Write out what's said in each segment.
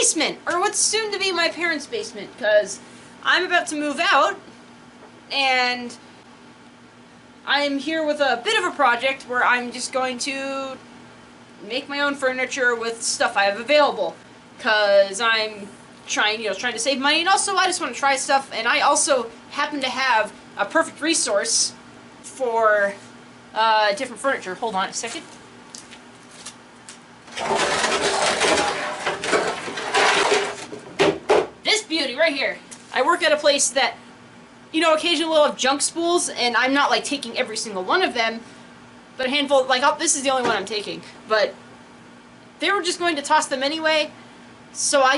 basement, or what's soon to be my parents' basement, because I'm about to move out, and I'm here with a bit of a project where I'm just going to make my own furniture with stuff I have available, because I'm trying to save money, and also I just want to try stuff, and I also happen to have a perfect resource for different furniture. Hold on a second. This beauty right here. I work at a place that, occasionally we'll have junk spools, and I'm not, like, taking every single one of them, but a handful, like, this is the only one I'm taking. But they were just going to toss them anyway, so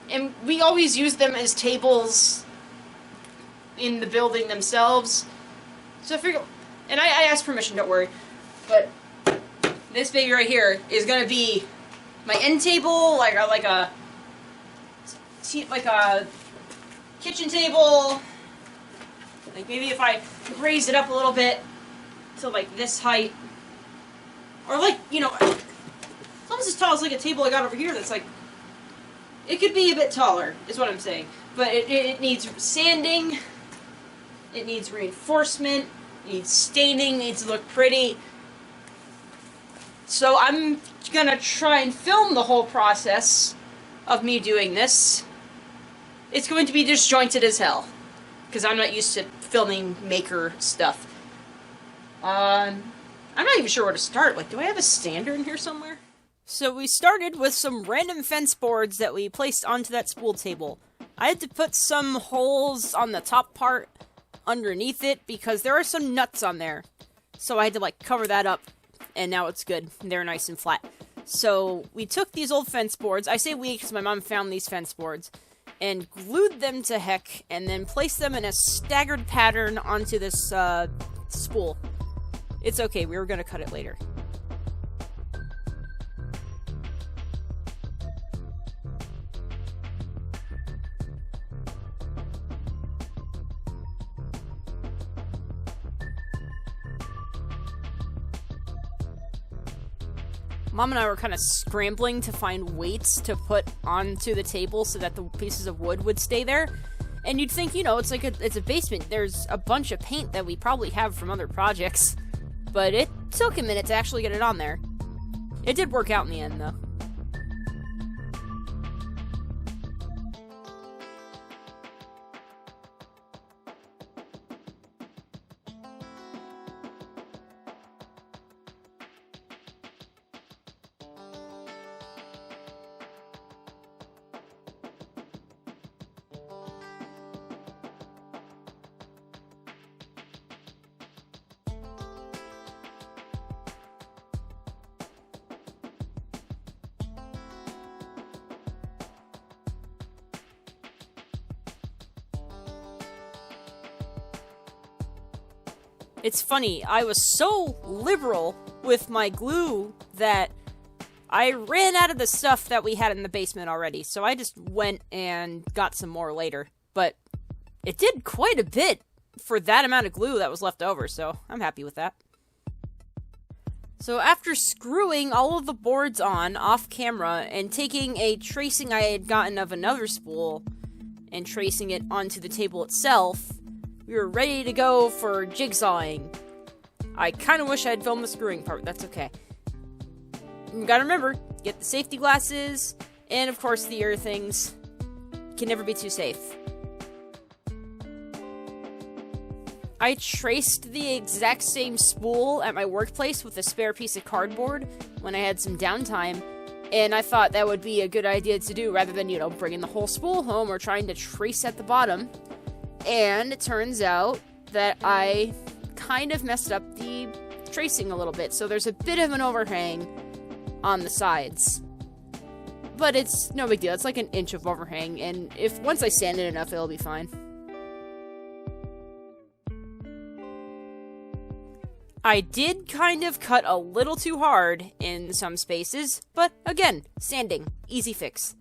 and we always use them as tables in the building themselves. So I figured, and I asked permission, don't worry, but this baby right here is going to be my end table, like a kitchen table. Like, maybe if I raise it up a little bit to, like, this height, or, like, it's almost as tall as, like, a table I got over here that's, like, it could be a bit taller, is what I'm saying. But it needs sanding, it needs reinforcement, it needs staining, it needs to look pretty. So I'm gonna try and film the whole process of me doing this. It's going to be disjointed as hell, because I'm not used to filming maker stuff. I'm not even sure where to start. Like, do I have a stander in here somewhere? So we started with some random fence boards that we placed onto that spool table. I had to put some holes on the top part underneath it because there are some nuts on there. So I had to, like, cover that up, and now it's good. They're nice and flat. So we took these old fence boards, I say we because my mom found these fence boards, and glued them to heck, and then placed them in a staggered pattern onto this spool. It's okay, we were gonna cut it later. Mom and I were kind of scrambling to find weights to put onto the table so that the pieces of wood would stay there. And you'd think, it's a basement. There's a bunch of paint that we probably have from other projects. But it took a minute to actually get it on there. It did work out in the end, though. It's funny, I was so liberal with my glue that I ran out of the stuff that we had in the basement already, so I just went and got some more later. But it did quite a bit for that amount of glue that was left over, so I'm happy with that. So after screwing all of the boards on off camera and taking a tracing I had gotten of another spool and tracing it onto the table itself, we were ready to go for jigsawing. I kind of wish I had filmed the screwing part, that's okay. You gotta remember, get the safety glasses, and of course the ear things. Can never be too safe. I traced the exact same spool at my workplace with a spare piece of cardboard when I had some downtime, and I thought that would be a good idea to do rather than, bringing the whole spool home or trying to trace at the bottom. And it turns out that I kind of messed up the tracing a little bit, so there's a bit of an overhang on the sides. But it's no big deal, it's like an inch of overhang, and once I sand it enough, it'll be fine. I did kind of cut a little too hard in some spaces, but again, sanding, easy fix.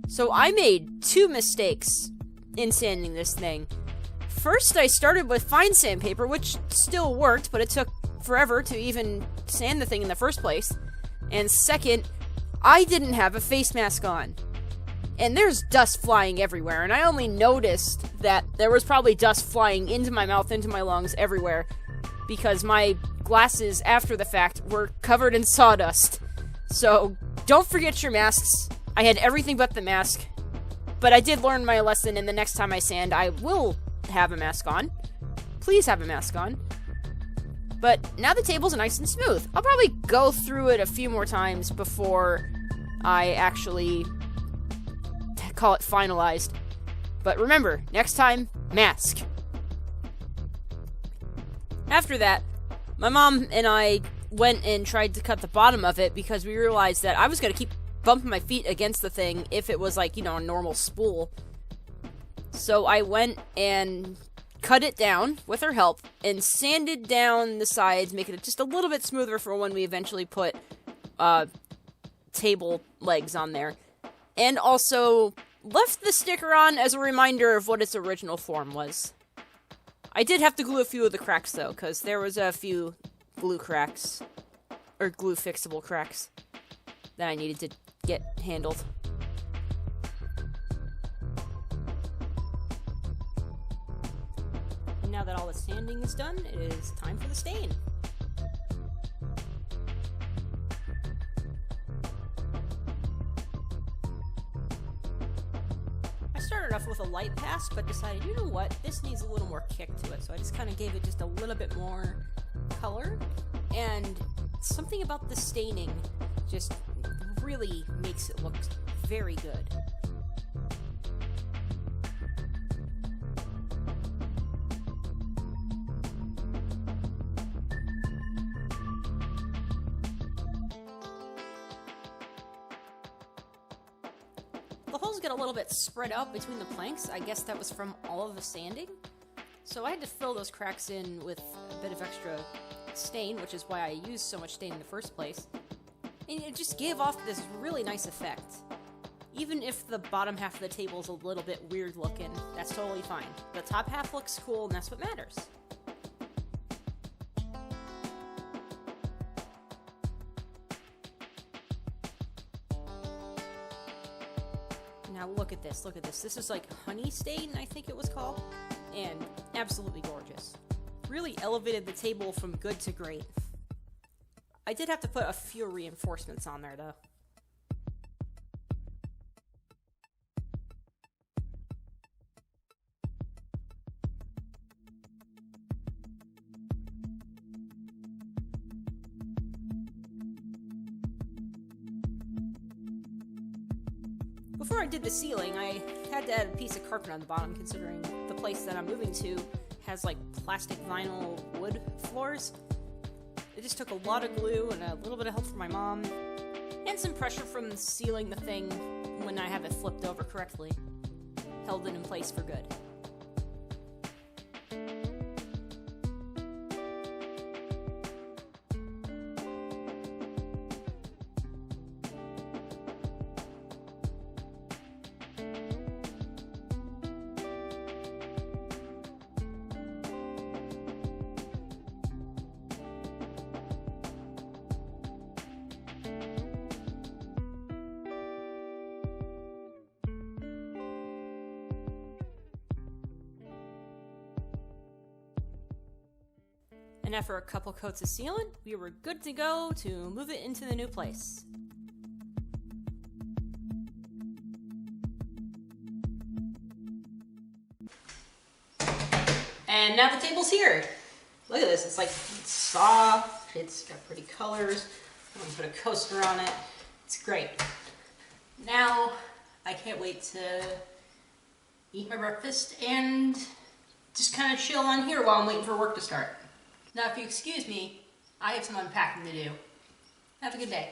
So I made two mistakes in sanding this thing. First, I started with fine sandpaper, which still worked, but it took forever to even sand the thing in the first place. And second, I didn't have a face mask on. And there's dust flying everywhere, and I only noticed that there was probably dust flying into my mouth, into my lungs, everywhere, because my glasses, after the fact, were covered in sawdust. So, don't forget your masks. I had everything but the mask, but I did learn my lesson, and the next time I sand, I will have a mask on. Please have a mask on. But now the tables are nice and smooth. I'll probably go through it a few more times before I actually call it finalized. But remember, next time, mask. After that, my mom and I went and tried to cut the bottom of it because we realized that I was going to keep bumping my feet against the thing if it was like, a normal spool. So I went and cut it down with her help and sanded down the sides, making it just a little bit smoother for when we eventually put table legs on there. And also left the sticker on as a reminder of what its original form was. I did have to glue a few of the cracks, though, because there was a few glue cracks, or glue fixable cracks, that I needed to get handled. And now that all the sanding is done, it is time for the stain. Started off with a light pass, but decided, you know what, this needs a little more kick to it, so I just kind of gave it just a little bit more color, and something about the staining just really makes it look very good. The holes get a little bit spread out between the planks. I guess that was from all of the sanding. So I had to fill those cracks in with a bit of extra stain, which is why I used so much stain in the first place. And it just gave off this really nice effect. Even if the bottom half of the table is a little bit weird looking, that's totally fine. The top half looks cool, and that's what matters. Now look at this, look at this. This is like honey stain, I think it was called, and absolutely gorgeous. Really elevated the table from good to great. I did have to put a few reinforcements on there, though. Before I did the ceiling, I had to add a piece of carpet on the bottom, considering the place that I'm moving to has like plastic vinyl wood floors. It just took a lot of glue and a little bit of help from my mom, and some pressure from sealing the thing when I have it flipped over correctly. Held it in place for good. And after a couple coats of sealant, we were good to go to move it into the new place. And now the table's here. Look at this, it's like soft, it's got pretty colors. I'm gonna put a coaster on it. It's great. Now, I can't wait to eat my breakfast and just kind of chill on here while I'm waiting for work to start. Now, if you excuse me, I have some unpacking to do. Have a good day.